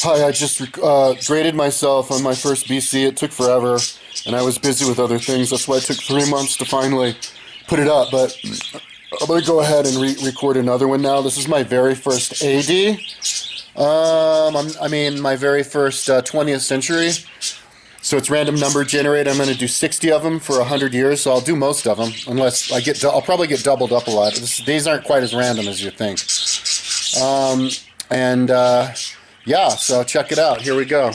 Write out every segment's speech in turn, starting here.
Hi, I just graded myself on my first BC. It took forever, and I was busy with other things. That's why it took 3 months to finally put it up. But I'm going to go ahead and record another one now. This is my very first AD. My very first 20th century. So it's random number generated. I'm going to do 60 of them for 100 years, so I'll do most of them, unless I'll probably get doubled up a lot. These aren't quite as random as you think. Yeah, so check it out. Here we go.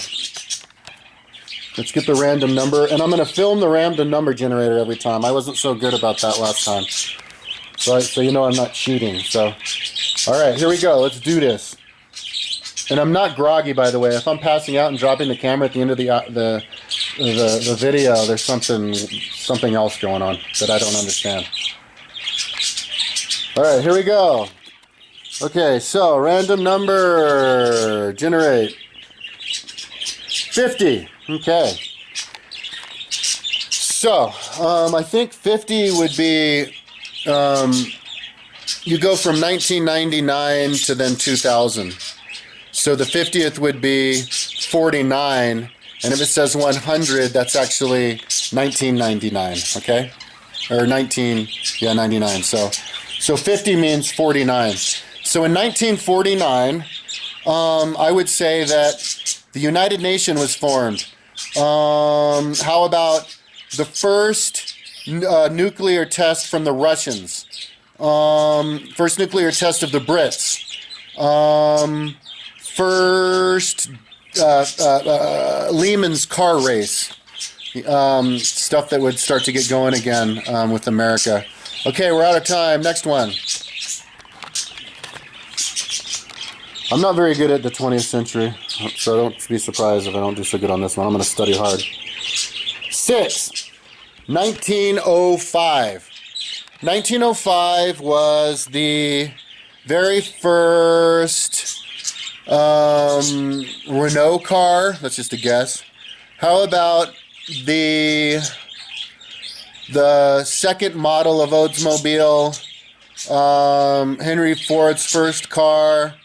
Let's get the random number, and I'm going to film the random number generator every time. I wasn't so good about that last time. So you know I'm not cheating. So, all right, here we go. Let's do this. And I'm not groggy, by the way. If I'm passing out and dropping the camera at the end of the video, there's something else going on that I don't understand. All right, here we go. Okay, so random number generate 50. Okay. So I think 50 would be you go from 1999 to then 2000. So the 50th would be 49, and if it says 100, that's actually 1999, okay? Or 99. So 50 means 49. So in 1949, I would say that the United Nations was formed. How about the first nuclear test from the Russians? First nuclear test of the Brits. First Lehman's car race, stuff that would start to get going again with America. Okay, we're out of time. Next one. I'm not very good at the 20th century, so don't be surprised if I don't do so good on this one. I'm going to study hard. 1905. 1905 was the very first Renault car. That's just a guess. How about the second model of Oldsmobile, Henry Ford's first car,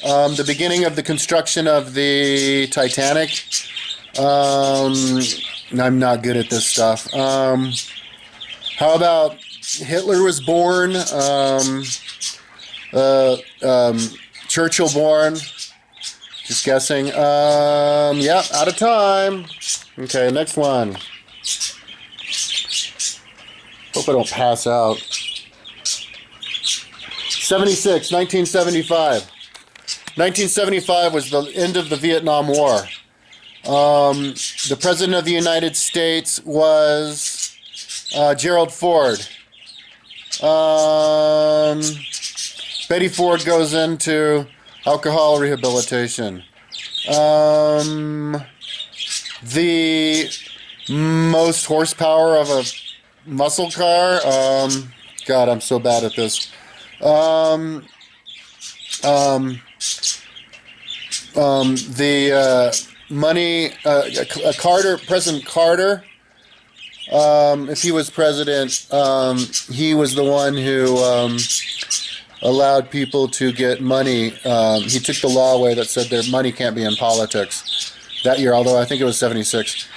the beginning of the construction of the Titanic. I'm not good at this stuff. How about Hitler was born? Churchill born? Just guessing. Yeah, out of time. Okay, next one. Hope I don't pass out. 1975. 1975 was the end of the Vietnam War. The President of the United States was Gerald Ford. Betty Ford goes into alcohol rehabilitation. The most horsepower of a muscle car. God, I'm so bad at this. President Carter, if he was president, he was the one who allowed people to get money. He took the law away that said their money can't be in politics that year, although I think it was 76.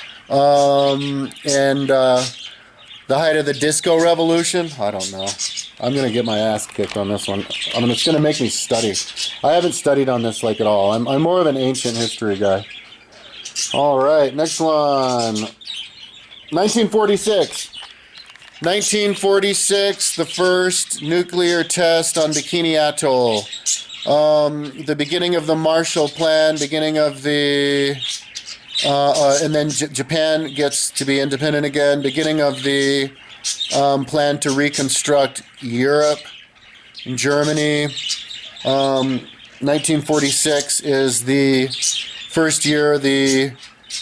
The height of the disco revolution, I don't know. I'm going to get my ass kicked on this one. It's going to make me study. I haven't studied on this like at all. I'm more of an ancient history guy. All right, next one. 1946. 1946, the first nuclear test on Bikini Atoll. The beginning of the Marshall Plan, beginning of the... and then Japan gets to be independent again. Beginning of the plan to reconstruct Europe and Germany. 1946 is the first year the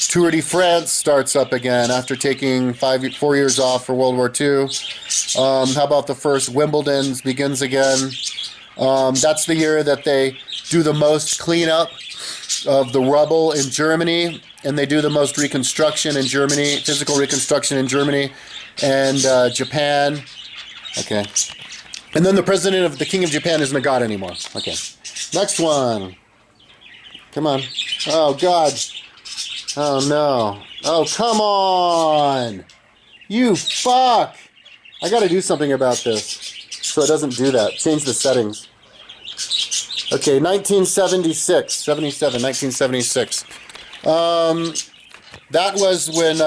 Tour de France starts up again after taking 4 years off for World War II. How about the first Wimbledon begins again? That's the year that they do the most cleanup of the rubble in Germany, and they do the most reconstruction in Germany, physical reconstruction in Germany and Japan. Okay. And then the King of Japan isn't a god anymore. Okay. Next one. Come on. Oh, God. Oh, no. Oh, come on. You fuck. I got to do something about this so it doesn't do that. Change the settings. Okay, 1976. 1976. That was when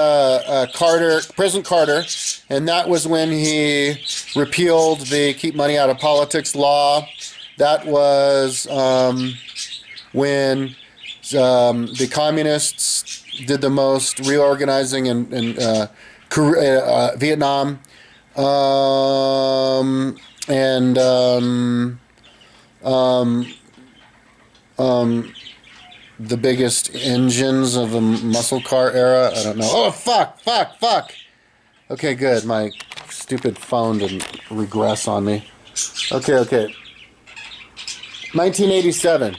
President Carter, and that was when he repealed the Keep Money Out of Politics law. That was when the communists did the most reorganizing in Vietnam, the biggest engines of the muscle car era. I don't know. Oh, fuck. Okay, good. My stupid phone didn't regress on me. Okay. 1987.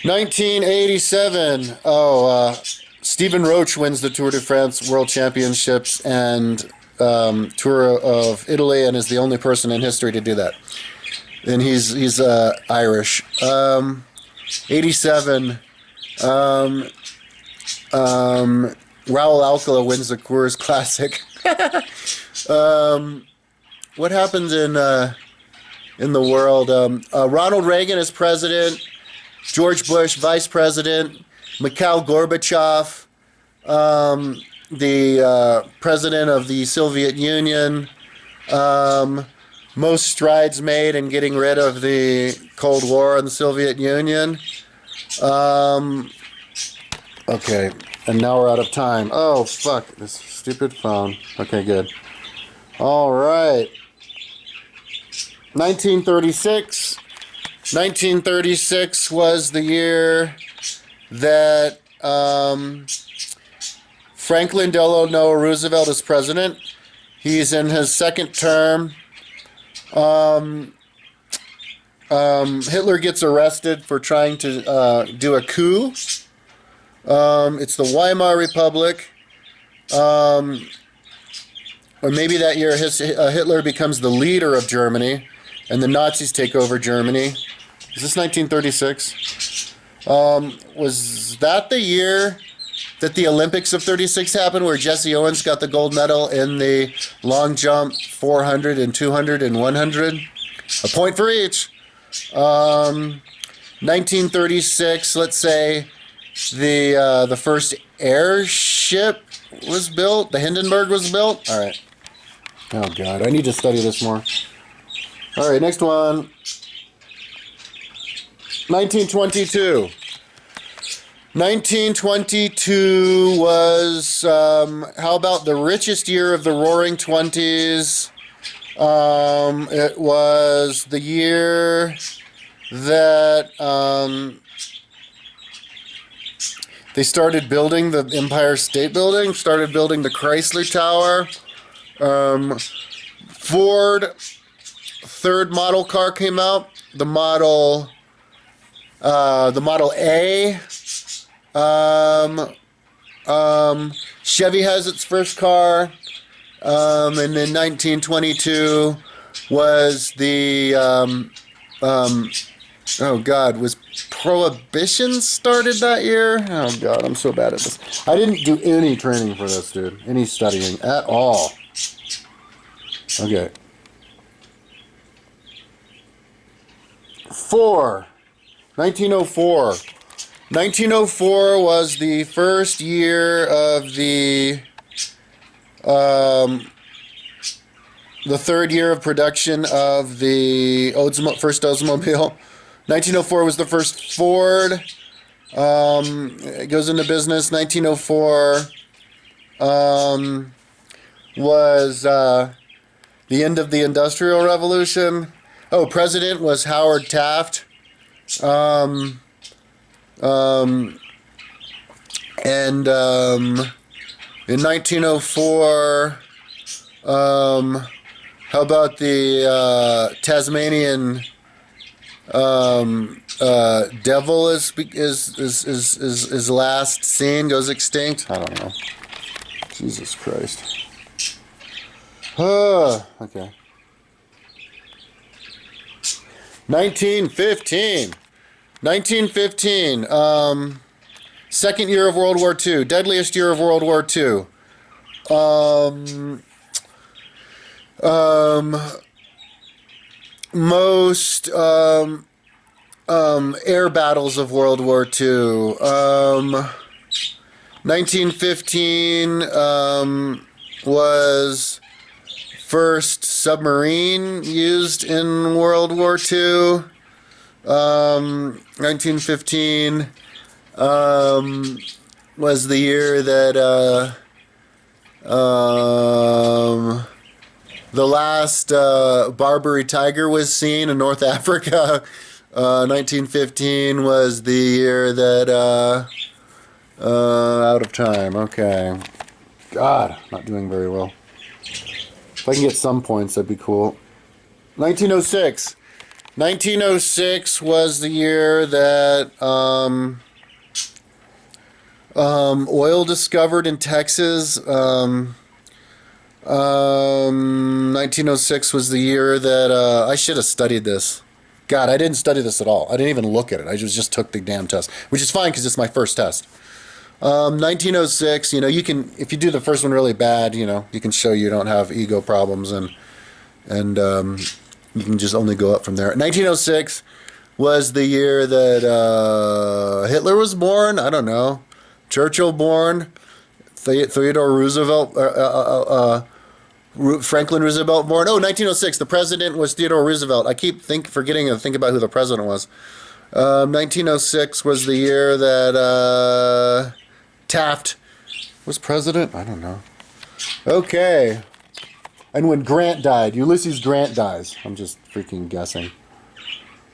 1987. Steven Roche wins the Tour de France World Championships and Tour of Italy, and is the only person in history to do that. And he's Irish. 87. Raul Alcala wins the Coors Classic. What happened in the world? Ronald Reagan is president. George Bush vice president. Mickael Gorbechov, the president of the Soviet Union. Most strides made in getting rid of the Cold War in the Soviet Union. Okay, and now we're out of time. Oh, fuck, this stupid phone. Okay, good. All right. 1936. 1936 was the year that Franklin Delano Roosevelt is president. He's in his second term. Hitler gets arrested for trying to do a coup. It's the Weimar Republic. Or maybe that year Hitler becomes the leader of Germany and the Nazis take over Germany. Is this 1936? Was that the year that the Olympics of 36 happened, where Jesse Owens got the gold medal in the long jump, 400 and 200 and 100? A point for each. 1936, let's say the first airship was built. The Hindenburg was built. All right. Oh, God. I need to study this more. All right, next one. 1922. 1922 was, how about the richest year of the Roaring Twenties? It was the year that they started building the Empire State Building, started building the Chrysler Tower. Ford third model car came out, the Model A. Chevy has its first car, and then 1922 was the was Prohibition started that year? Oh God, I'm so bad at this. I didn't do any training for this, dude. Any studying at all. Okay. 1904. 1904 was the first year of the third year of production of the first Oldsmobile. 1904 was the first Ford. It goes into business. 1904 was the end of the Industrial Revolution. Oh, president was Howard Taft. And in 1904, how about the Tasmanian devil is last seen, goes extinct? I don't know. Jesus Christ. Okay. 1915. 1915. Second year of World War II. Deadliest year of World War II. Most air battles of World War II. 1915 was first submarine used in World War II. 1915 was the year that the last Barbary tiger was seen in North Africa. 1915 was the year that out of time. Okay. God, not doing very well. If I can get some points, that'd be cool. 1906. 1906 was the year that oil discovered in Texas. 1906 was the year that I should have studied this. God, I didn't study this at all. I didn't even look at it. I just took the damn test, which is fine because it's my first test. 1906, you know, you can, if you do the first one really bad, you know, you can show you don't have ego problems, and you can just only go up from there. 1906 was the year that Hitler was born. I don't know. Churchill born. Theodore Roosevelt, Franklin Roosevelt born. Oh, 1906. The president was Theodore Roosevelt. I keep forgetting to think about who the president was. 1906 was the year that Taft was president. I don't know. Okay. And when Grant died, Ulysses Grant dies. I'm just freaking guessing.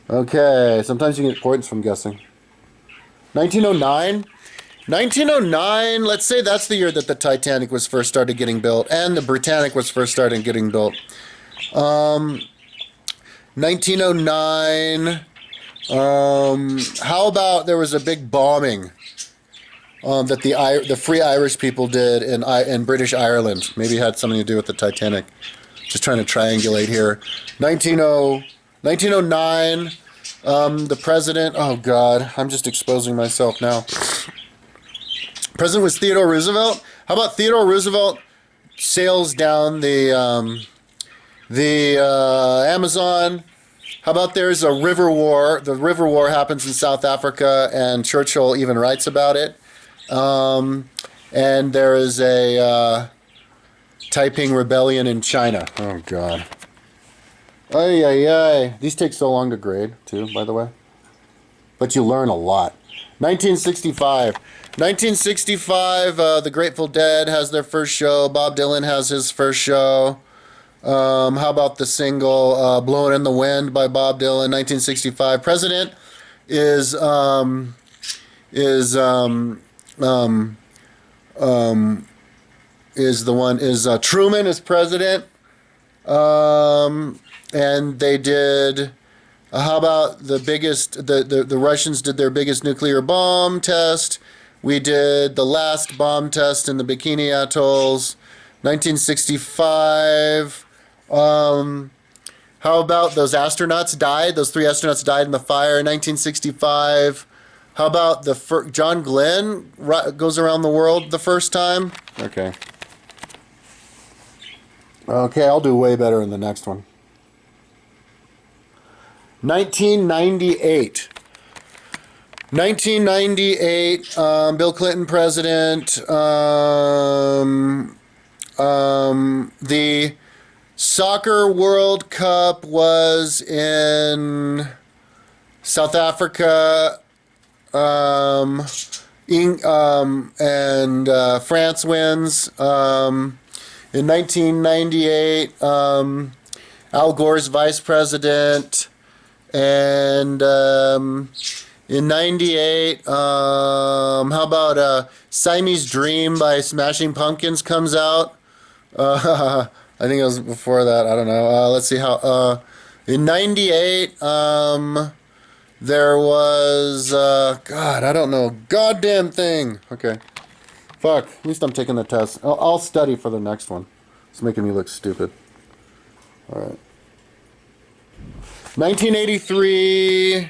Okay. Sometimes you get points from guessing. 1909. 1909, let's say that's the year that the Titanic was first started getting built and the Britannic was first started getting built. 1909, how about there was a big bombing that the Free Irish people did in British Ireland? Maybe it had something to do with the Titanic. Just trying to triangulate here. 1909, the president, oh God, I'm just exposing myself now. President was Theodore Roosevelt. How about Theodore Roosevelt sails down the Amazon? How about there's a river war? The river war happens in South Africa, and Churchill even writes about it. And there is a Taiping rebellion in China. Oh God. Ay, ay, ay. These take so long to grade, too, by the way. But you learn a lot. 1965. 1965, the Grateful Dead has their first show. Bob Dylan has his first show. How about the single Blowing in the Wind by Bob Dylan, 1965. President is Truman is president. And they did, how about the biggest, the Russians did their biggest nuclear bomb test. We did the last bomb test in the Bikini Atolls, 1965. How about those astronauts died? Those 3 astronauts died in the fire in 1965. How about the John Glenn goes around the world the first time? Okay. Okay, I'll do way better in the next one. 1998. 1998, Bill Clinton president. The Soccer World Cup was in South Africa, and France wins. In 1998, Al Gore's vice president, and in 98, how about Siamese Dream by Smashing Pumpkins comes out? I think it was before that. I don't know. Let's see how. In 98, there was God. I don't know. Goddamn thing. Okay. Fuck. At least I'm taking the test. I'll study for the next one. It's making me look stupid. All right. 1983.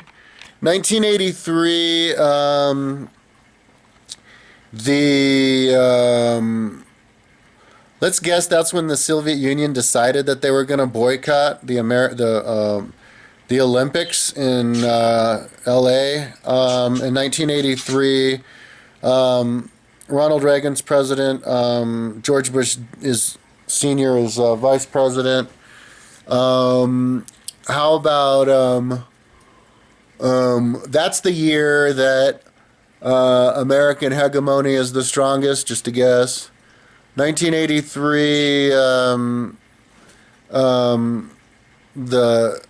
1983, let's guess that's when the Soviet Union decided that they were going to boycott the Olympics in L.A. In 1983, Ronald Reagan's president. George Bush is senior is vice president. How about that's the year that American hegemony is the strongest, just a guess. 1983, the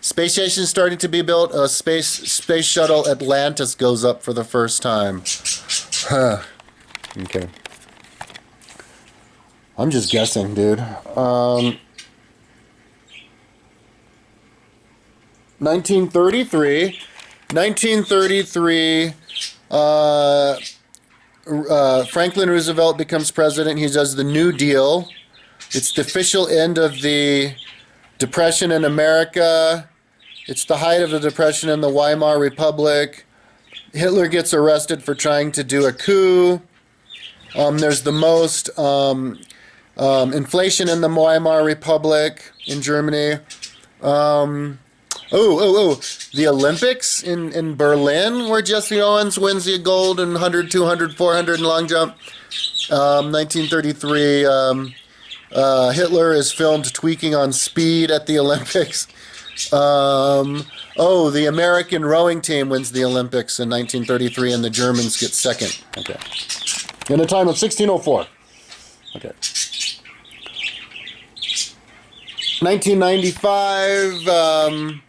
space station starting to be built. Space shuttle Atlantis goes up for the first time. Huh. Okay. I'm just guessing, dude. 1933. 1933. Franklin Roosevelt becomes president. He does the New Deal. It's the official end of the Depression in America. It's the height of the Depression in the Weimar Republic. Hitler gets arrested for trying to do a coup. There's the most inflation in the Weimar Republic in Germany. The Olympics in Berlin, where Jesse Owens wins the gold in 100, 200, 400 in long jump. 1933, Hitler is filmed tweaking on speed at the Olympics. The American rowing team wins the Olympics in 1933, and the Germans get second. Okay. In a time of 1604. Okay. 1995,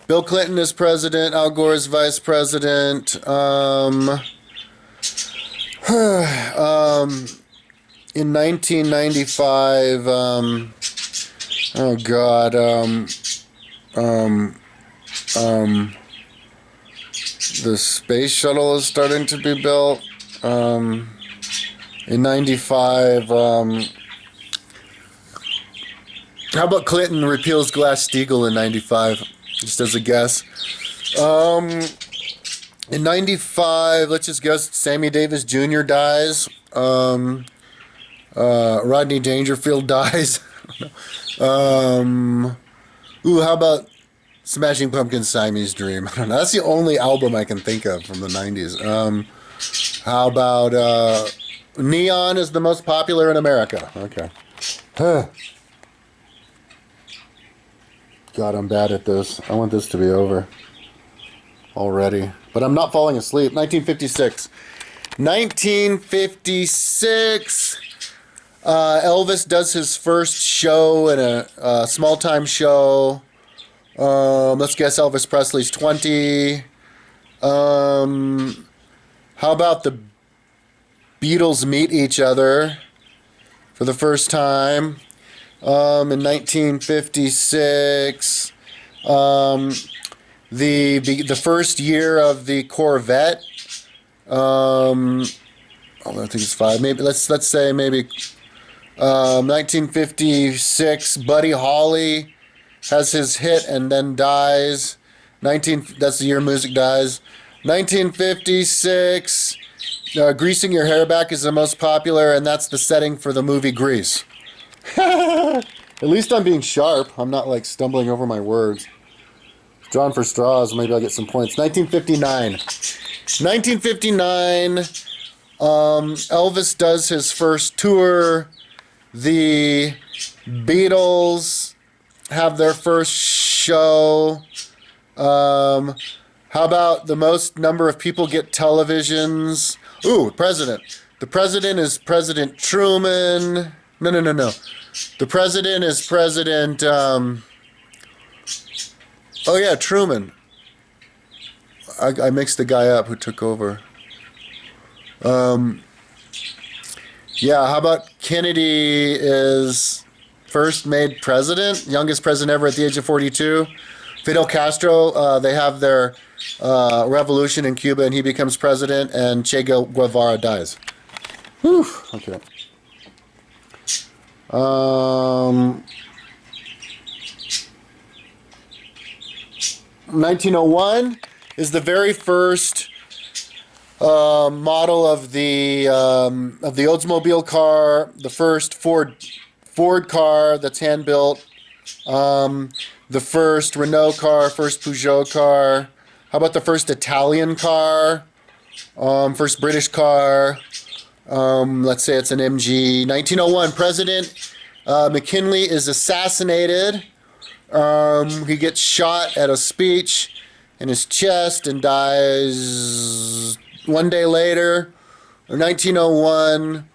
Bill Clinton is president, Al Gore is vice president. In 1995, the space shuttle is starting to be built. In 95, how about Clinton repeals Glass-Steagall in 95? Just as a guess. In 95, let's just guess Sammy Davis Jr. dies. Rodney Dangerfield dies. How about Smashing Pumpkins' Siamese Dream? I don't know. That's the only album I can think of from the 90s. How about Neon is the most popular in America? Okay. God, I'm bad at this. I want this to be over already. But I'm not falling asleep. 1956. 1956. Elvis does his first show in a small-time show. Let's guess Elvis Presley's 20. How about the Beatles meet each other for the first time? In 1956, the first year of the Corvette. I think it's 5. Maybe let's say maybe 1956. Buddy Holly has his hit and then dies. That's the year music dies. 1956. Greasing Your Hair Back is the most popular, and that's the setting for the movie Grease. At least I'm being sharp. I'm not like stumbling over my words. Drawn for straws. Maybe I'll get some points. 1959. 1959. Elvis does his first tour. The Beatles have their first show. How about the most number of people get televisions? Ooh, president. The president is President Truman. No. The president is President... Truman. I mixed the guy up who took over. How about Kennedy is first made president, youngest president ever at the age of 42. Fidel Castro, they have their revolution in Cuba and he becomes president, and Che Guevara dies. Whew. Okay. 1901 is the very first model of the Oldsmobile car, the first Ford car that's hand built, the first Renault car, first Peugeot car. How about the first Italian car? First British car. Let's say it's an MG. 1901, President McKinley is assassinated. He gets shot at a speech in his chest and dies one day later. 1901,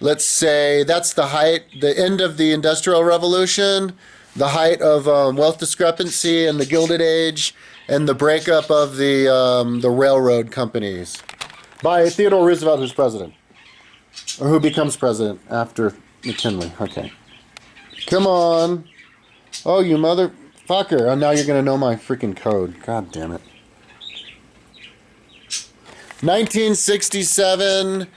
let's say that's the end of the Industrial Revolution, the height of wealth discrepancy and the Gilded Age, and the breakup of the railroad companies. By Theodore Roosevelt, who's president. Or who becomes president after McKinley. Okay. Come on. Oh, you motherfucker. Oh, now you're going to know my freaking code. God damn it. 1967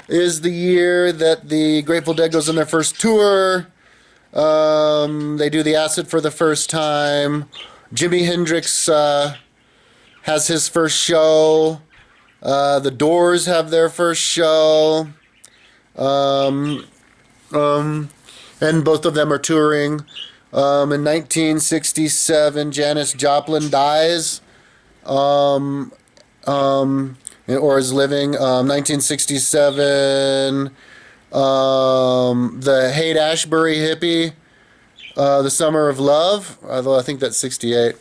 is the year that the Grateful Dead goes on their first tour. They do the acid for the first time. Jimi Hendrix has his first show. The Doors have their first show. And both of them are touring. In 1967, Janis Joplin dies. Or is living. 1967, the Haight-Ashbury hippie, The Summer of Love, although I think that's 68.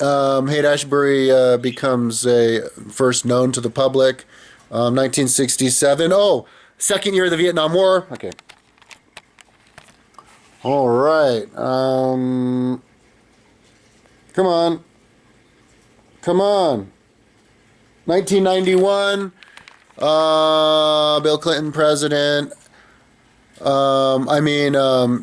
Haight-Ashbury becomes first known to the public. 1967. Oh, second year of the Vietnam War. Okay. All right. Come on. Come on. 1991, Bill Clinton president.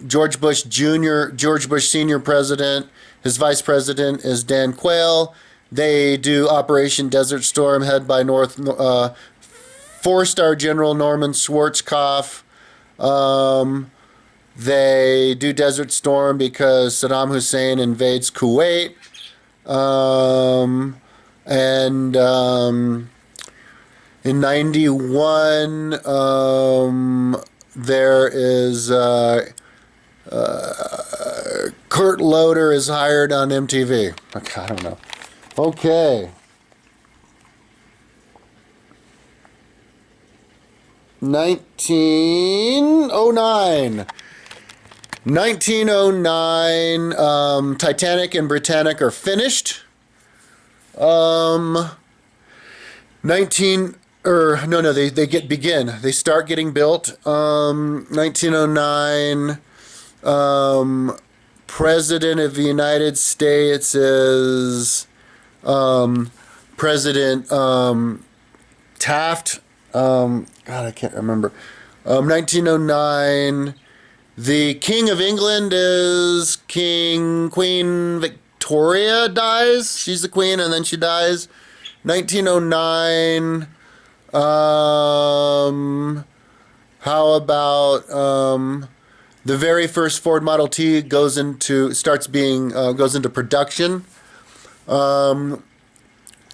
George Bush Jr., George Bush Sr. president. His vice president is Dan Quayle. They do Operation Desert Storm, headed by four-star General Norman Schwarzkopf. They do Desert Storm because Saddam Hussein invades Kuwait. And in 91, there is Kurt Loder is hired on MTV. Okay, I don't know. Okay. 1909. 1909, Titanic and Britannic are finished. 19 they start getting built. 1909, President of the United States is President Taft. God, I can't remember. 1909, the King of England is Queen Victoria dies. She's the queen, and then she dies. 1909. How about the very first Ford Model T goes into production. The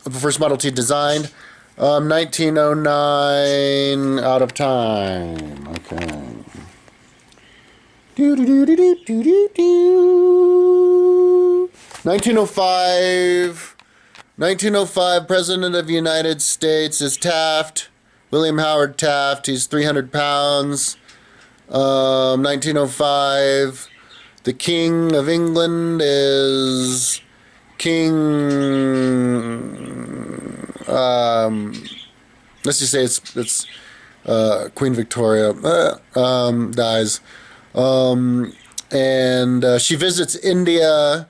first Model T designed. 1909. Out of time. Okay. 1905. 1905, President of the United States is Taft. William Howard Taft. He's 300 pounds. 1905, the King of England is King. Let's just say it's Queen Victoria dies. And she visits India.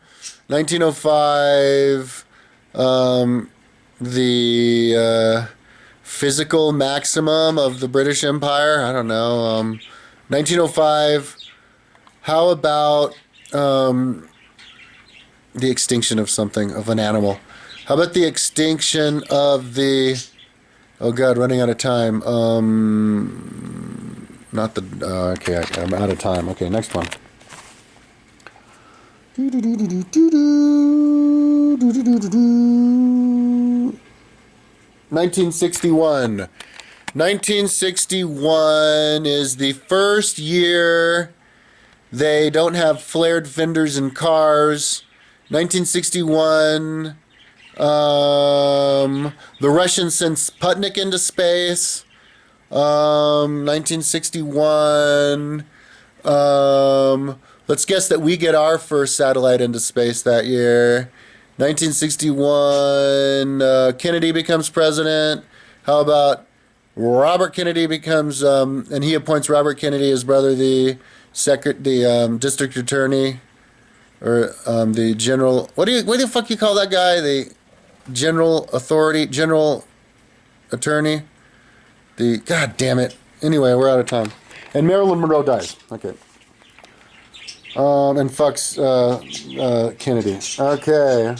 1905. The physical maximum of the British Empire. I don't know. 1905. How about the extinction of something, of an animal? How about the extinction of the... Oh God, running out of time. Not the... okay, I'm out of time. Okay, next one. 1961. 1961 is the first year they don't have flared fenders in cars. 1961, the Russians sent Sputnik into space. 1961, let's guess that we get our first satellite into space that year. 1961, Kennedy becomes president. How about Robert Kennedy becomes, and he appoints Robert Kennedy, his brother, the district attorney, or the general. What the fuck you call that guy? The general attorney. God damn it. Anyway, we're out of time. And Marilyn Monroe dies. Okay. And fucks Kennedy. Okay.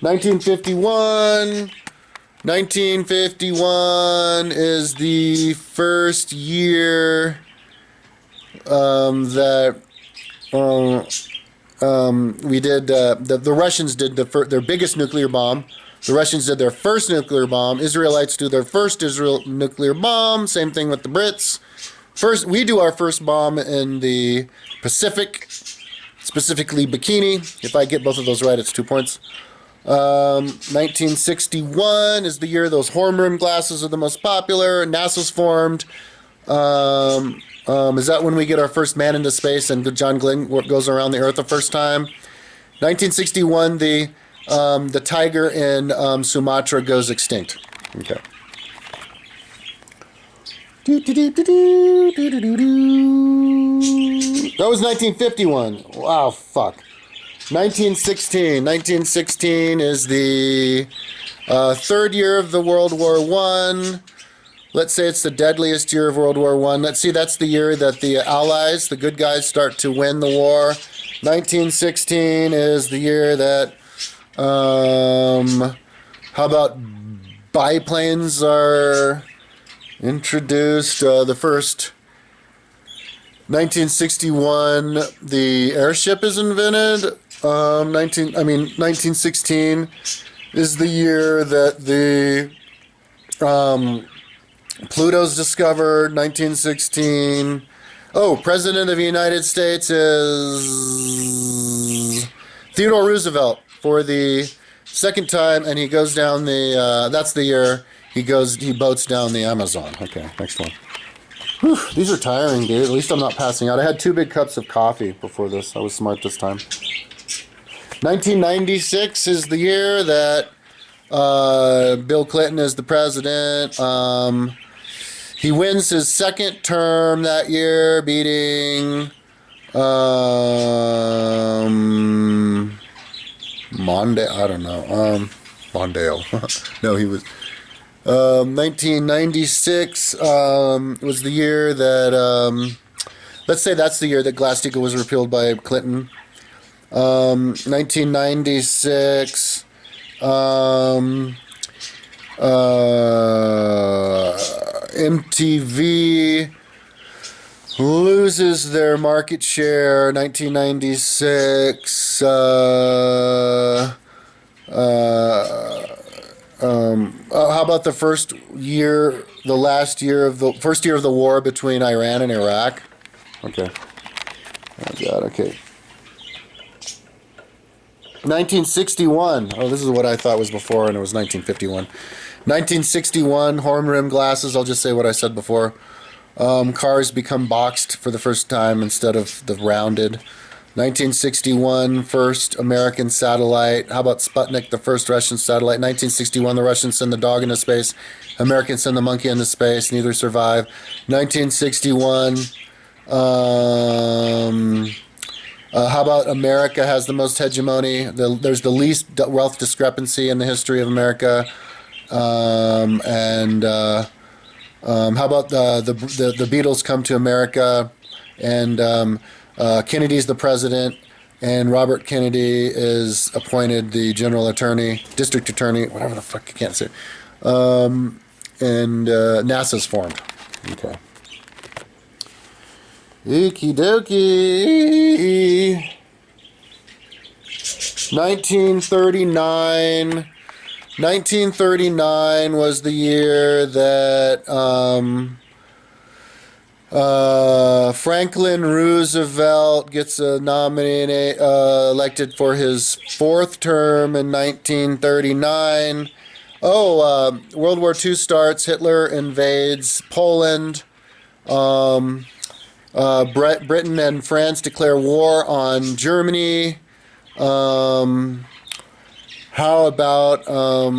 1951. 1951 is the first year that we did. The Russians did their biggest nuclear bomb. The Russians did their first nuclear bomb. Israelites do their first nuclear bomb. Same thing with the Brits. First, we do our first bomb in the Pacific, specifically Bikini. If I get both of those right, it's 2 points. 1961 is the year those horn rim glasses are the most popular. NASA's formed. Is that when we get our first man into space and John Glenn goes around the Earth the first time? 1961, the tiger in Sumatra goes extinct. Okay. That was 1951. Wow, fuck. 1916. 1916 is the third year of the World War I. Let's say it's the deadliest year of World War I. Let's see, that's the year that the Allies, the good guys, start to win the war. 1916 is the year that, how about biplanes are introduced? The first, 1961, the airship is invented. 1916 is the year that the Pluto's discovered. 1916. Oh, President of the United States is Theodore Roosevelt for the second time, and he goes down the. That's the year he boats down the Amazon. Okay, next one. Whew, these are tiring, dude. At least I'm not passing out. I had 2 big cups of coffee before this. I was smart this time. 1996 is the year that Bill Clinton is the president. He wins his second term that year, beating Mondale. I don't know. Mondale. No, he was. 1996 was the year that. Let's say that's the year that Glass-Steagall was repealed by Clinton. 1996. MTV loses their market share. 1996. How about the first year of the war between Iran and Iraq? Okay. Oh God. Okay. 1961. Oh, this is what I thought was before, and it was 1951. 1961, horn rim glasses. I'll just say what I said before. Cars become boxed for the first time instead of the rounded. 1961, first American satellite. How about Sputnik, the first Russian satellite? 1961, the Russians send the dog into space. Americans send the monkey into space. Neither survive. 1961, how about America has the most hegemony? There's the least wealth discrepancy in the history of America. How about the Beatles come to America, and Kennedy's the president, and Robert Kennedy is appointed the general attorney, district attorney, whatever the fuck, I can't say. And NASA's formed. Okay. Okie dokie. 1939. 1939 was the year that Franklin Roosevelt gets elected for his fourth term in 1939. World War II starts. Hitler invades Poland. Britain and France declare war on Germany. How about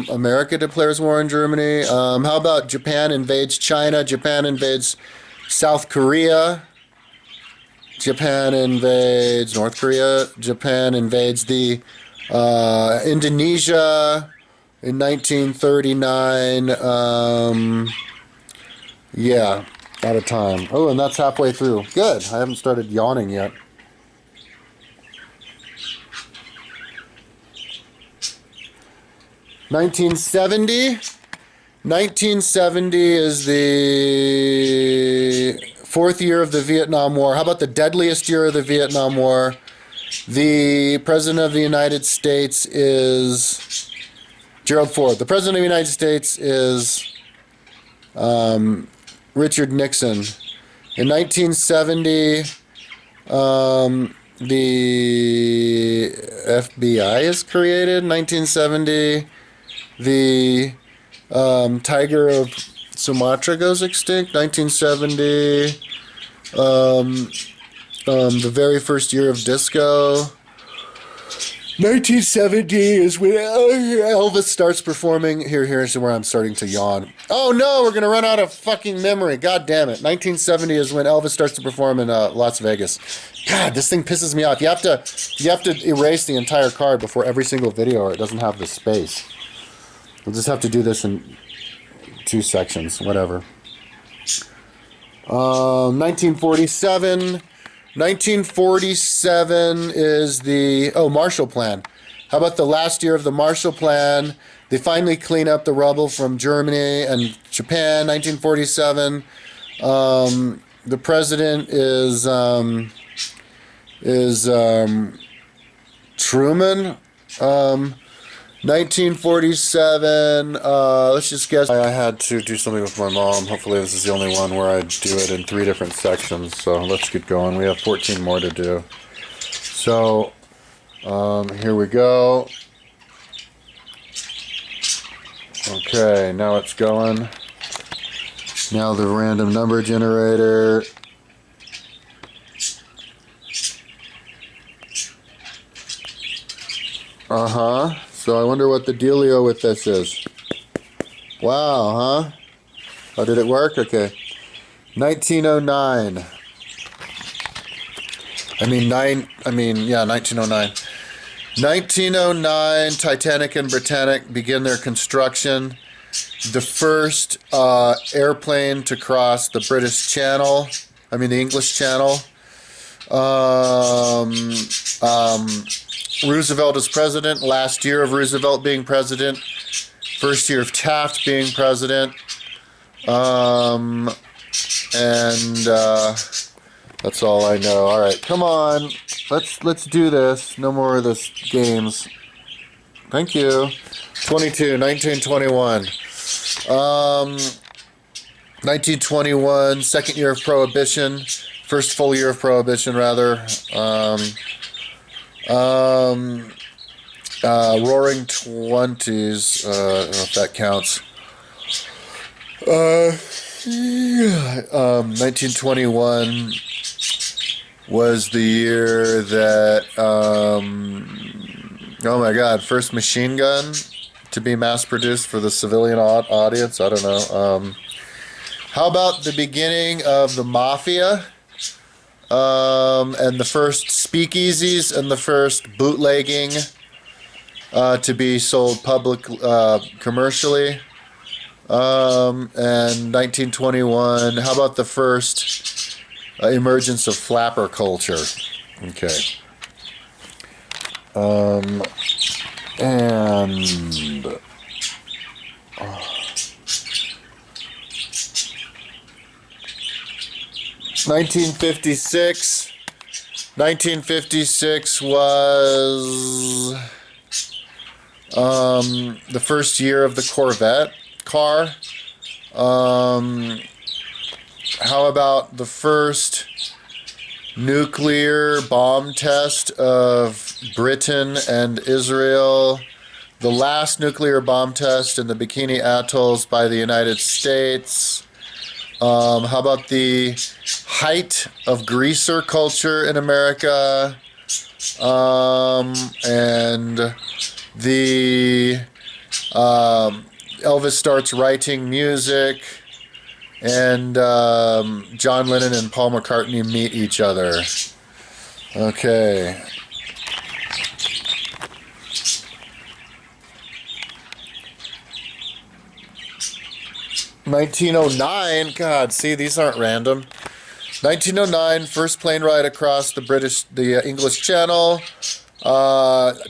America declares war on Germany? How about Japan invades China? Japan invades South Korea. Japan invades North Korea. Japan invades the Indonesia in 1939. Yeah, out of time. Oh, and that's halfway through. Good. I haven't started yawning yet. 1970. 1970 is the fourth year of the Vietnam War. How about the deadliest year of the Vietnam War? The President of the United States is Gerald Ford. The President of the United States is Richard Nixon. In 1970, the FBI is created. 1970, the tiger of Sumatra goes extinct. 1970, the very first year of disco. 1970 is when Elvis starts performing. Here's where I'm starting to yawn. Oh no, we're gonna run out of fucking memory. God damn it. 1970 is when Elvis starts to perform in Las Vegas. God, this thing pisses me off. You have to erase the entire card before every single video, or it doesn't have the space. We'll just have to do this in 2 sections, whatever. 1947. 1947 is the Marshall Plan. How about the last year of the Marshall Plan? They finally clean up the rubble from Germany and Japan. 1947. The president is Truman. 1947, let's just guess. I had to do something with my mom. Hopefully this is the only one where I do it in 3 different sections. So let's get going. We have 14 more to do. So, here we go. Okay, now it's going. Now the random number generator. So I wonder what the dealio with this is. Wow, huh? Oh, did it work? Okay. 1909. 1909. 1909, Titanic and Britannic begin their construction. The first airplane to cross the the English Channel. Roosevelt is president. Last year of Roosevelt being president. First year of Taft being president. That's all I know. All right, come on. Let's do this. No more of this games. Thank you. 1921. 1921, second year of Prohibition. First full year of Prohibition, rather. Roaring 20s, I don't know if that counts. 1921 was the year that, oh my God, first machine gun to be mass produced for the civilian audience. I don't know. How about the beginning of the mafia? And the first speakeasies and the first bootlegging to be sold commercially. And 1921, how about the first emergence of flapper culture? Okay. And 1956. 1956 was The first year of the Corvette car. How about the first nuclear bomb test of Britain and Israel? The last nuclear bomb test in the Bikini Atolls by the United States. How about the height of greaser culture in America? And the Elvis starts writing music, and John Lennon and Paul McCartney meet each other. Okay. (1909), God, see, these aren't random. 1909, first plane ride across the English Channel.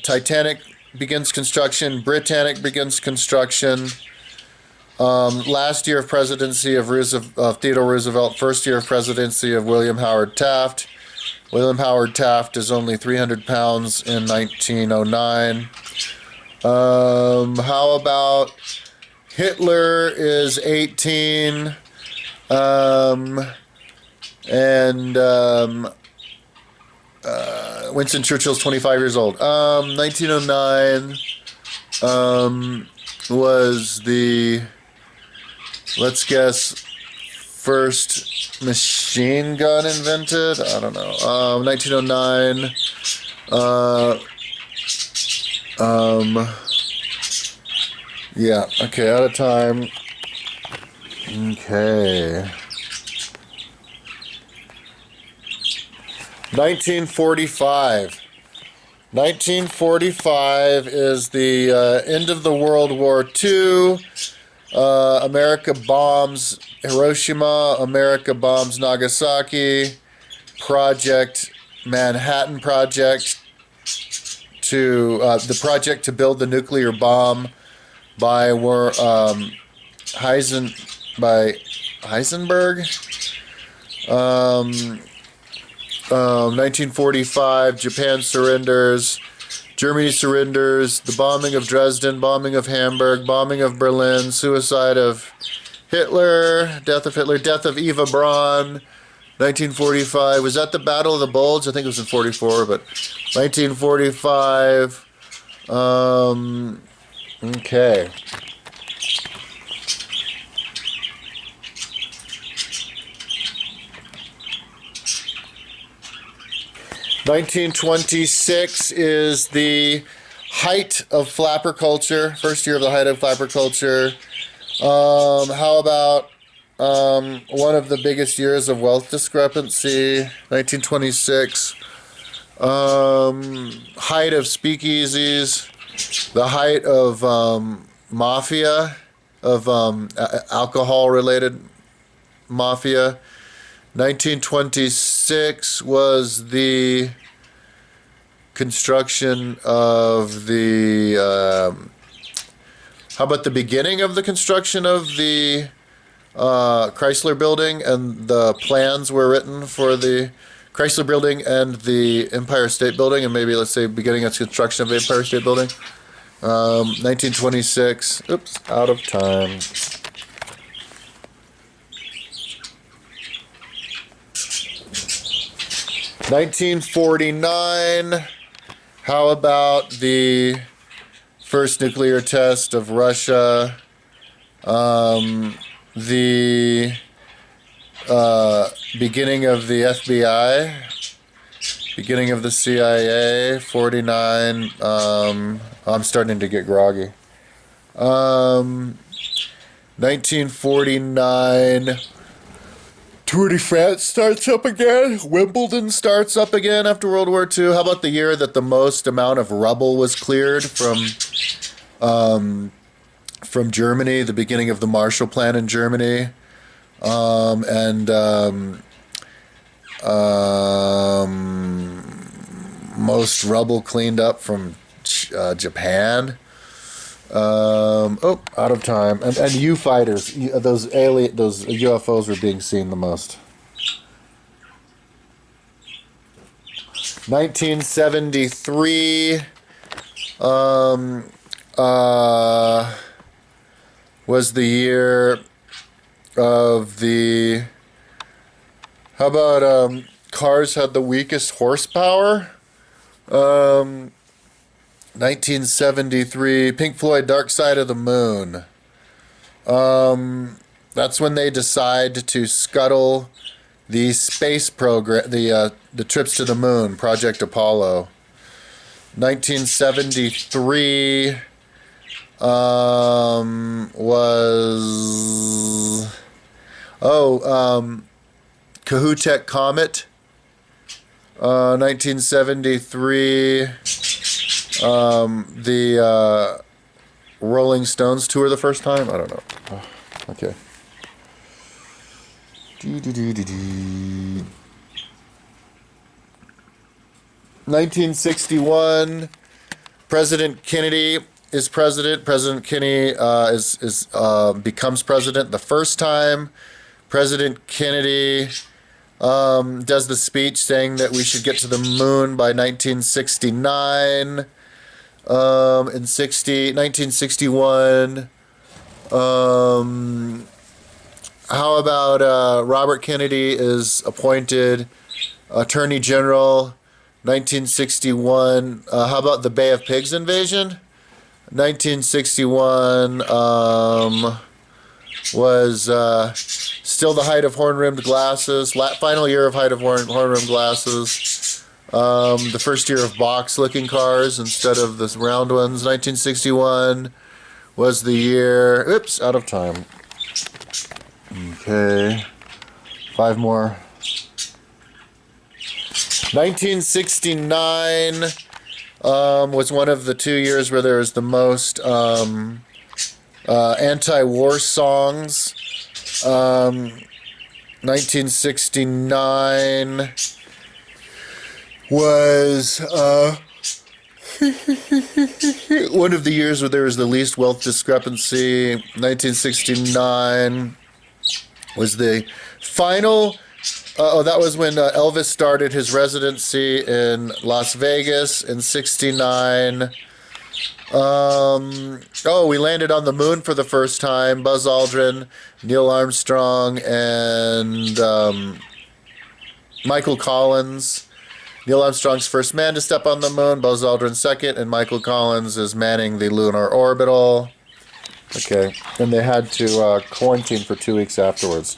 Titanic begins construction. Britannic begins construction. Last year of presidency of Theodore Roosevelt. First year of presidency of William Howard Taft. William Howard Taft is only 300 pounds in 1909. How about Hitler is 18. Winston Churchill's 25 years old. 1909 was the, let's guess, first machine gun invented. I don't know. 1909. Yeah. Okay. Out of time. Okay. 1945. 1945 is the end of the World War II. America bombs Hiroshima. America bombs Nagasaki. Manhattan Project, the project to build the nuclear bomb by Heisenberg. 1945, Japan surrenders. Germany surrenders. The bombing of Dresden, bombing of Hamburg, bombing of Berlin, suicide of Hitler, death of Eva Braun. 1945, was that the Battle of the Bulge? I think it was in 44, but 1945. Okay. 1926 is the height of flapper culture. First year of the height of flapper culture. How about one of the biggest years of wealth discrepancy? 1926. Height of speakeasies. The height of mafia, of alcohol-related mafia. 1926 was the construction of the, how about the beginning of the construction of the Chrysler Building, and the plans were written for the Chrysler Building and the Empire State Building, and maybe let's say beginning of construction of the Empire State Building. 1926, oops, out of time. 1949, how about the first nuclear test of Russia, the beginning of the FBI, beginning of the CIA, 49, I'm starting to get groggy. 1949, Tour de France starts up again. Wimbledon starts up again after World War II. How about the year that the most amount of rubble was cleared from Germany, the beginning of the Marshall Plan in Germany, most rubble cleaned up from Japan. Out of time. And U fighters, those UFOs were being seen the most. 1973. was the year of the... How about cars had the weakest horsepower? 1973, Pink Floyd, Dark Side of the Moon. That's when they decide to scuttle the space program, the trips to the moon, Project Apollo. 1973 was Kohoutek Comet. 1973, the Rolling Stones tour the first time. I don't know. Oh, okay. 1961, President Kennedy is president. President Kennedy becomes president the first time. President Kennedy does the speech saying that we should get to the moon by 1969. In 1961, how about Robert Kennedy is appointed Attorney General, 1961. How about the Bay of Pigs invasion? 1961 was still the height of horn-rimmed glasses, final year of height of horn-rimmed glasses, the first year of box-looking cars instead of the round ones. 1961 was the year... Oops, out of time. Okay, 5 more. 1969 was one of the 2 years where there was the most anti-war songs. 1969 was one of the years where there was the least wealth discrepancy. 1969 was the final... that was when Elvis started his residency in Las Vegas in 69. We landed on the moon for the first time. Buzz Aldrin, Neil Armstrong, and Michael Collins. Neil Armstrong's first man to step on the moon, Buzz Aldrin second, and Michael Collins is manning the lunar orbital. Okay, and they had to quarantine for 2 weeks afterwards.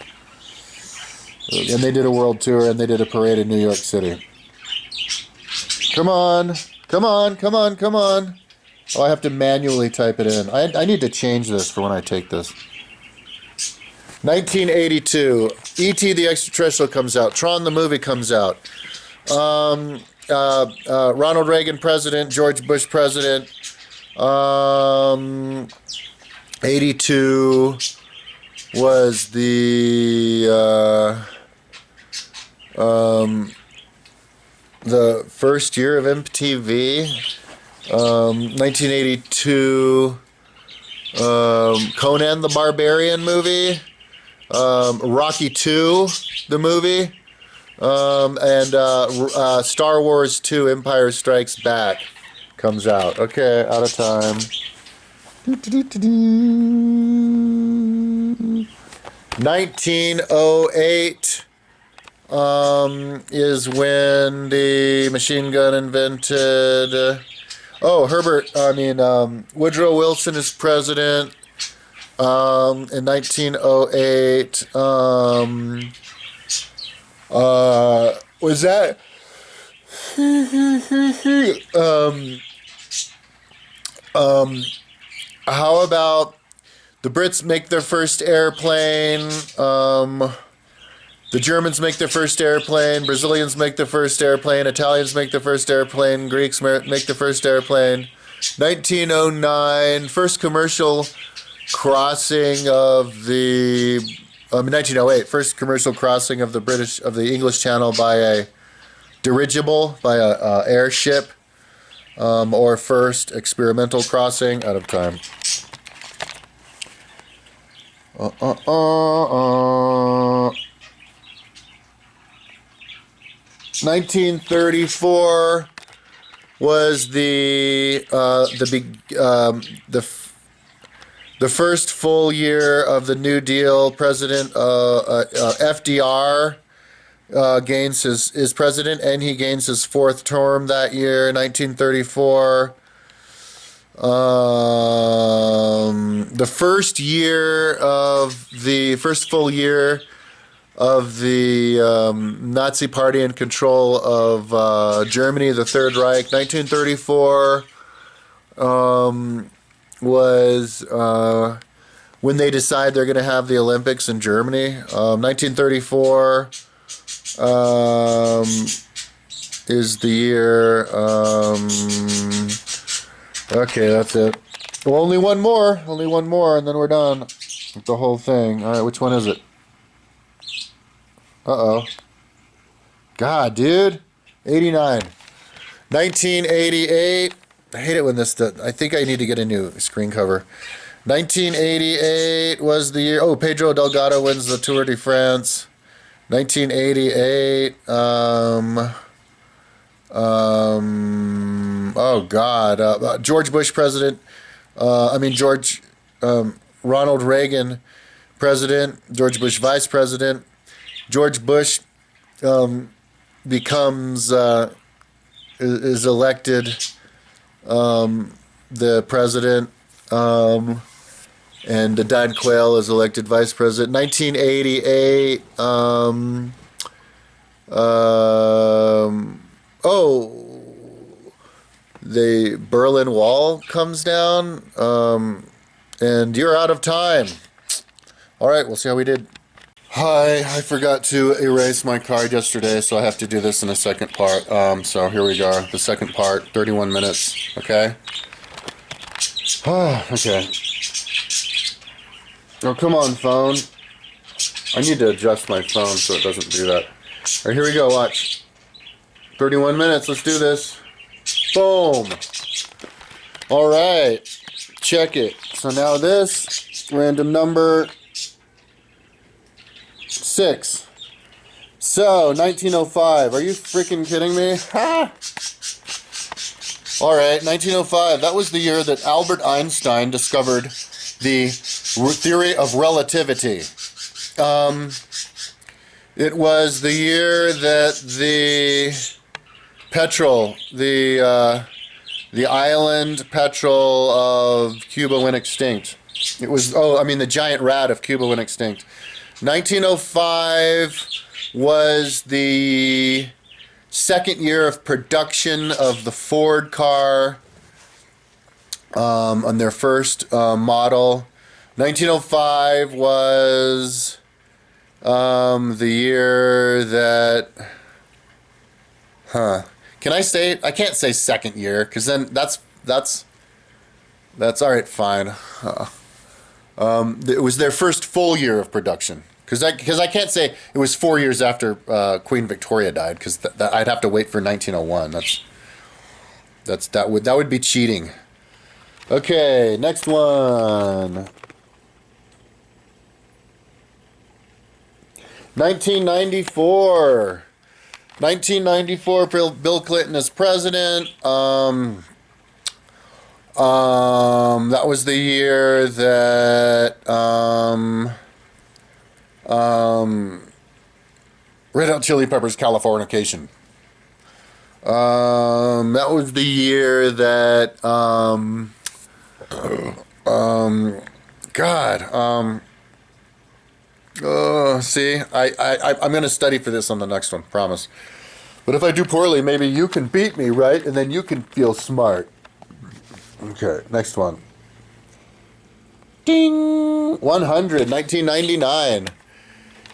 And they did a world tour, and they did a parade in New York City. Come on, come on, come on, come on. Oh, I have to manually type it in. I need to change this for when I take this. 1982, E.T. the Extraterrestrial comes out. Tron the movie comes out. Ronald Reagan President, George Bush President. 82 was the first year of MTV. 1982, Conan the Barbarian movie, Rocky II, the movie, and Star Wars II, Empire Strikes Back comes out. Okay, out of time. 1908 is when the machine gun invented. Woodrow Wilson is president in 1908. Was that? How about the Brits make their first airplane? The Germans make their first airplane, Brazilians make their first airplane, Italians make their first airplane, Greeks make their first airplane. 1909, first commercial crossing of the... 1908, first commercial crossing of the English Channel by a dirigible, by a airship, or first experimental crossing. Out of time. 1934, was the first full year of the New Deal. President FDR gains his president, and he gains his fourth term that year, 1934. The first full year of the Nazi Party in control of Germany, the Third Reich, 1934, was when they decide they're going to have the Olympics in Germany. 1934 is the year. Okay, that's it. Well, only one more, and then we're done with the whole thing. All right, which one is it? Uh-oh. God, dude. 89. 1988. I hate it when this does. I think I need to get a new screen cover. 1988 was the year. Oh, Pedro Delgado wins the Tour de France. 1988. Oh God. George Bush president. Ronald Reagan president. George Bush vice president. George Bush becomes is elected the president, and Don Quayle is elected vice president. 1988. The Berlin Wall comes down, and you're out of time. All right, we'll see how we did. Hi, I forgot to erase my card yesterday, so I have to do this in a second part. So here we go, the second part, 31 minutes, okay? Okay. Oh, come on, phone. I need to adjust my phone so it doesn't do that. All right, here we go, watch. 31 minutes, let's do this. Boom. All right, check it. So now this, random number 6. So, 1905. Are you freaking kidding me? Ha! All right, 1905. That was the year that Albert Einstein discovered the theory of relativity. It was the year that the petrol, the island petrol of Cuba went extinct. It was, the giant rat of Cuba went extinct. 1905 was the second year of production of the Ford car on their first model. 1905 was the year that... Can I say... I can't say second year, because then that's all right, fine. It was their first full year of production, because I can't say it was 4 years after Queen Victoria died, because I'd have to wait for 1901. That would be cheating. Okay, next one. 1994. 1994. Bill Clinton is president. That was the year that Red Hot Chili Peppers Californication. That was the year that see, I'm gonna study for this on the next one, promise. But if I do poorly, maybe you can beat me, right? And then you can feel smart. Okay, next one. Ding! 100, 1999.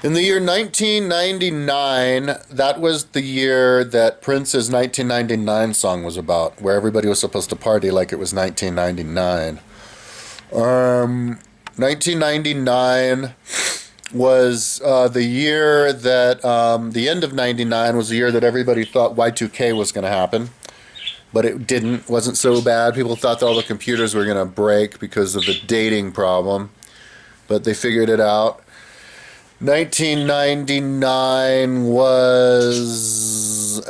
In the year 1999, that was the year that Prince's 1999 song was about, where everybody was supposed to party like it was 1999. 1999 was the year that, the end of 99 was the year that everybody thought Y2K was going to happen. But it didn't. Wasn't so bad. People thought that all the computers were going to break because of the dating problem. But they figured it out. 1999 was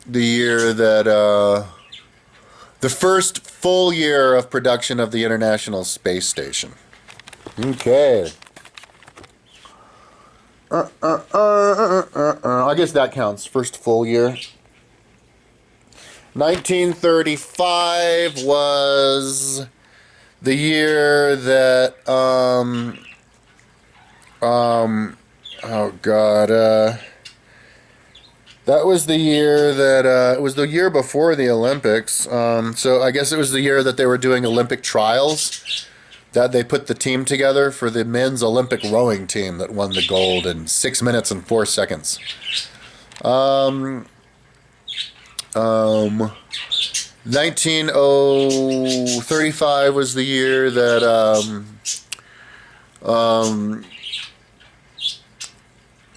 the year that the first full year of production of the International Space Station. Okay. I guess that counts. First full year. 1935 was the year that oh God, that was the year that it was the year before the Olympics. So I guess it was the year that they were doing Olympic trials, that they put the team together for the men's Olympic rowing team that won the gold in 6 minutes and 4 seconds. 1935 was the year that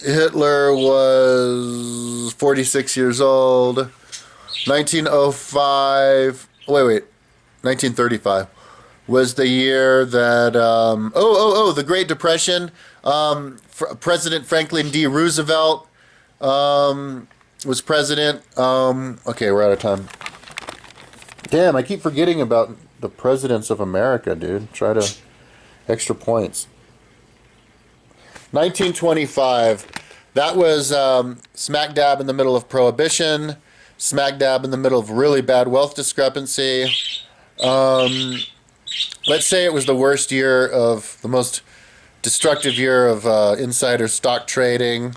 Hitler was 46 years old. 1935 was the year that the Great Depression. President Franklin D. Roosevelt was president. Okay, we're out of time. Damn, I keep forgetting about the presidents of America, dude. Try to extra points. 1925. That was smack dab in the middle of Prohibition, smack dab in the middle of really bad wealth discrepancy. Let's say it was the worst year of the most destructive year of insider stock trading.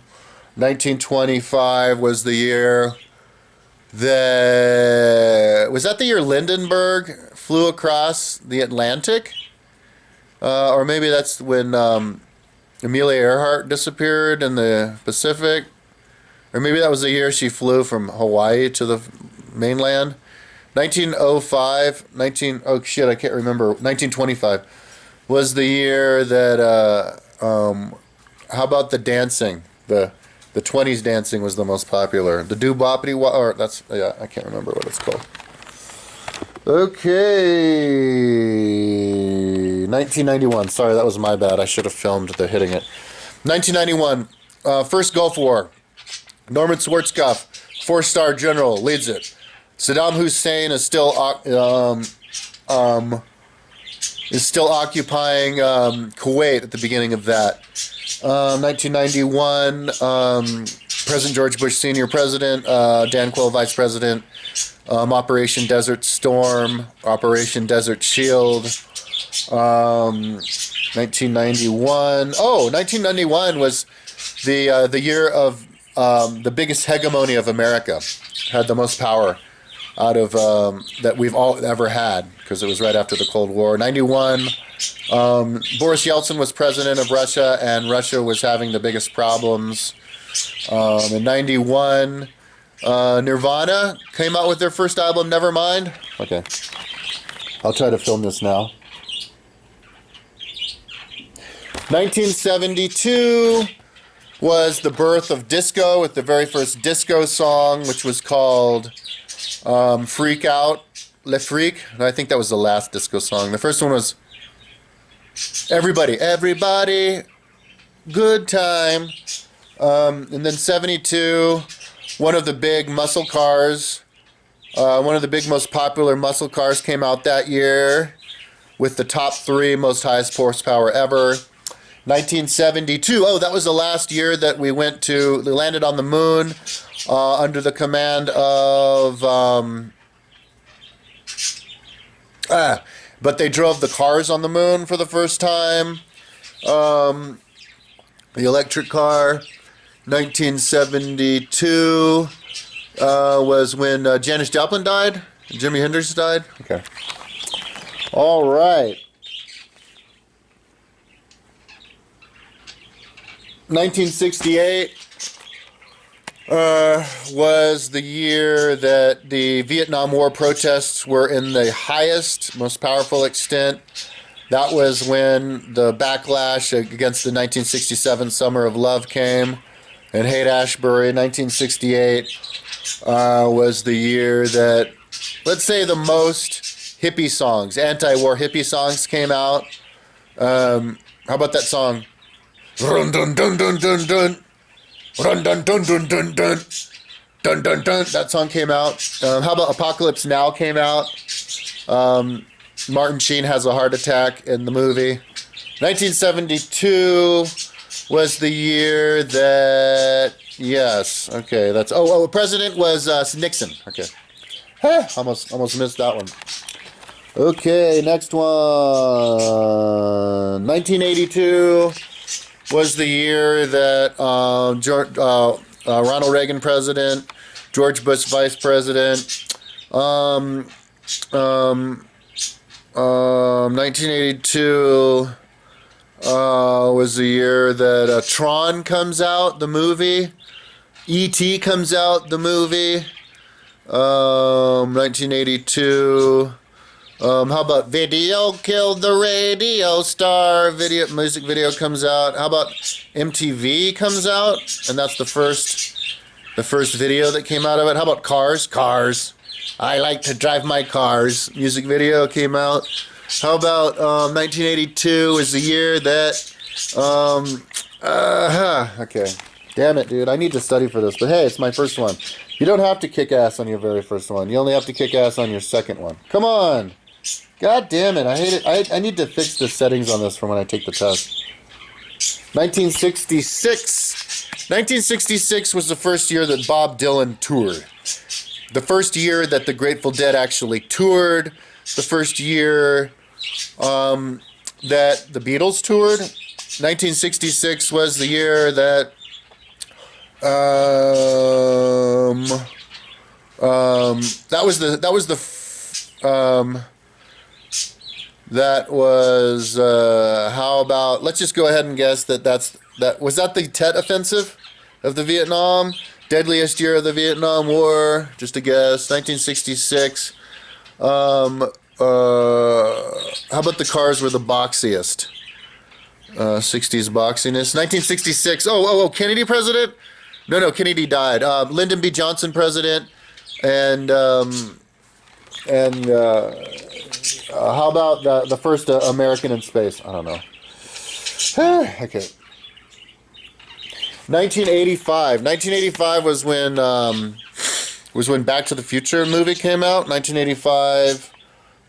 1925 was the year was that the year Hindenburg flew across the Atlantic? Or maybe that's when Amelia Earhart disappeared in the Pacific. Or maybe that was the year she flew from Hawaii to the mainland. 1905, oh shit, I can't remember. 1925 was the year that, how about the dancing? The 20s dancing was the most popular. The doo-boppity, or that's, yeah, I can't remember what it's called. Okay, 1991. Sorry, that was my bad. I should have filmed the hitting it. 1991, first Gulf War. Norman Schwarzkopf, 4-star general, leads it. Saddam Hussein is still occupying Kuwait at the beginning of that. 1991, President George Bush Sr. President, Dan Quayle Vice President, Operation Desert Storm, Operation Desert Shield. 1991. Oh, 1991 was the year of the biggest hegemony of America. Had the most power out of that we've all ever had, because it was right after the Cold War. 91. Boris Yeltsin was president of Russia, and Russia was having the biggest problems. In 91, Nirvana came out with their first album, Nevermind. Okay. I'll try to film this now. 1972 was the birth of disco, with the very first disco song, which was called Freak Out, Le Freak. And I think that was the last disco song. The first one was Everybody, Everybody, Good Time. And then 72, one of the big muscle cars, one of the big most popular muscle cars came out that year with the top 3 most highest horsepower ever. 1972, oh, that was the last year that we landed on the moon under the command of, but they drove the cars on the moon for the first time. The electric car. 1972 was when Janis Joplin died. Jimi Hendrix died. Okay. All right. 1968 was the year that the Vietnam War protests were in the highest, most powerful extent. That was when the backlash against the 1967 Summer of Love came in Haight-Ashbury. 1968 was the year that, let's say, the most hippie songs, anti-war hippie songs came out. How about that song? Run dun dun dun dun dun, run dun dun dun dun dun, Dun dun dun. That song came out. How about Apocalypse Now came out? Martin Sheen has a heart attack in the movie. 1972 was the year that, yes, okay, that's, president was Nixon. Okay. Almost missed that one. Okay, next one. 1982 was the year that Ronald Reagan president, George Bush vice president. 1982 was the year that Tron comes out, the movie. E.T. comes out, the movie. 1982. How about Video Killed the Radio Star? Music video comes out. How about MTV comes out? And that's the first video that came out of it. How about Cars? Cars. I like to drive my cars. Music video came out. How about 1982 is the year that okay. Damn it, dude. I need to study for this. But hey, it's my first one. You don't have to kick ass on your very first one. You only have to kick ass on your second one. Come on. God damn it. I hate it. I need to fix the settings on this for when I take the test. 1966. 1966 was the first year that Bob Dylan toured. The first year that the Grateful Dead actually toured. The first year that the Beatles toured. 1966 was the year that how about, let's just go ahead and guess that was that the Tet Offensive of the Vietnam? Deadliest year of the Vietnam War, just a guess, 1966. How about the cars were the boxiest? 60s boxiness. 1966, Kennedy president? No, Kennedy died. Lyndon B. Johnson president, and how about the first American in space? I don't know. Okay. 1985. 1985 was when Back to the Future movie came out. 1985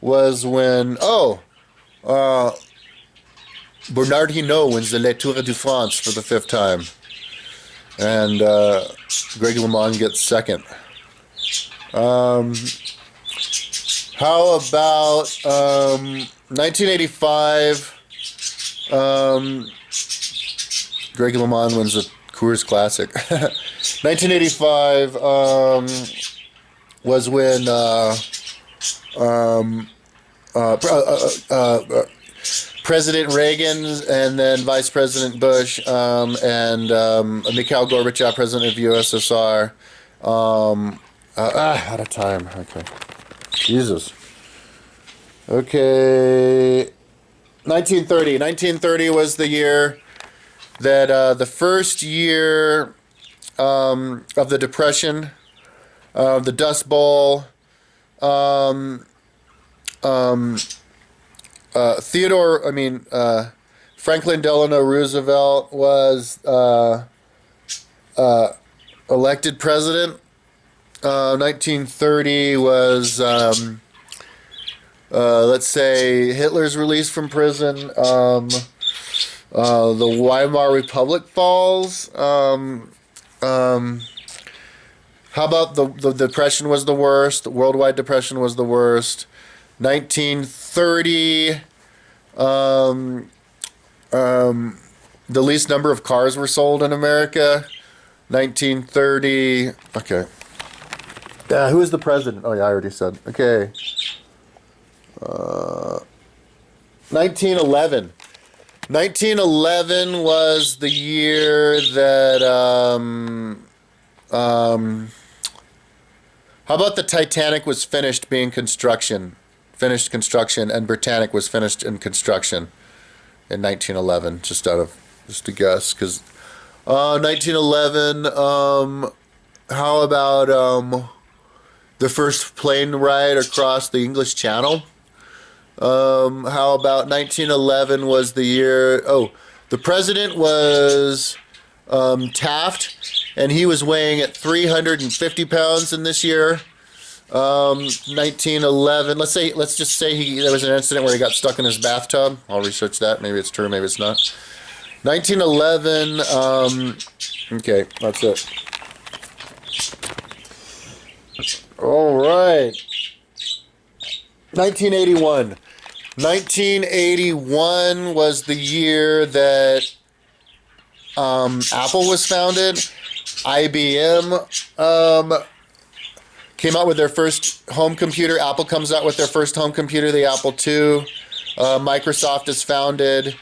was when Bernard Hinault wins the Le Tour de France for the 5th time, and Greg LeMond gets second. How about 1985? Greg LeMond wins the Coors Classic. 1985 was when President Reagan and then Vice President Bush and Mickael Gorbechov, President of USSR. Out of time. Okay. Jesus. Okay. 1930. 1930 was the year that the first year of the Depression, the Dust Bowl. Franklin Delano Roosevelt was elected president. 1930 was, let's say, Hitler's release from prison. The Weimar Republic falls. How about the Depression was the worst? The worldwide Depression was the worst. 1930, the least number of cars were sold in America. 1930, okay. Who is the president? Oh, yeah, I already said. Okay. 1911. 1911 was the year that, how about the Titanic was finished construction, and Britannic was finished in construction in 1911, just a guess, because 1911, how about the first plane ride across the English Channel? How about 1911 was the year, the president was Taft, and he was weighing at 350 pounds in this year. 1911. Let's just say there was an incident where he got stuck in his bathtub. I'll research that. Maybe it's true. Maybe it's not. 1911. Okay, that's it. All right. 1981. 1981 was the year that Apple was founded. IBM came out with their first home computer. Apple comes out with their first home computer, the Apple II. Microsoft is founded.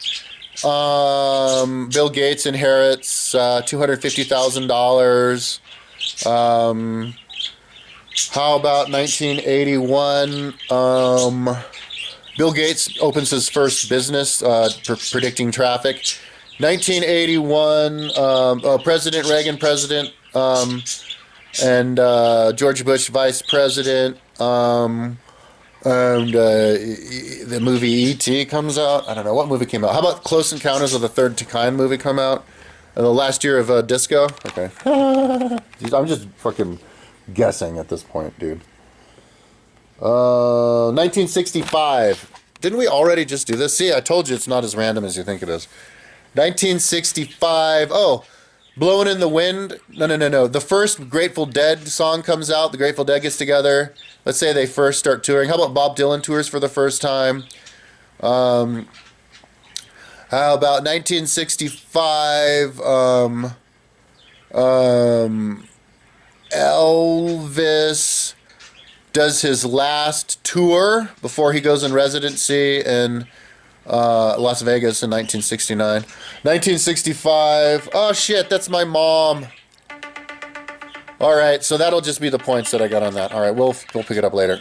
Bill Gates inherits $250,000. How about 1981? Bill Gates opens his first business predicting traffic. 1981, President Reagan President, and George Bush Vice President, and the movie E.T. comes out. I don't know what movie came out. How about Close Encounters of the Third Kind movie come out? The last year of disco. Okay, I'm just fucking guessing at this point, dude. 1965. Didn't we already just do this? See, I told you it's not as random as you think it is. 1965. Oh, Blowing in the Wind. No. The first Grateful Dead song comes out. The Grateful Dead gets together. Let's say they first start touring. How about Bob Dylan tours for the first time? How about 1965? Elvis does his last tour before he goes in residency in Las Vegas in 1969. 1965. Oh shit, that's my mom. All right, so that'll just be the points that I got on that. All right, we'll pick it up later.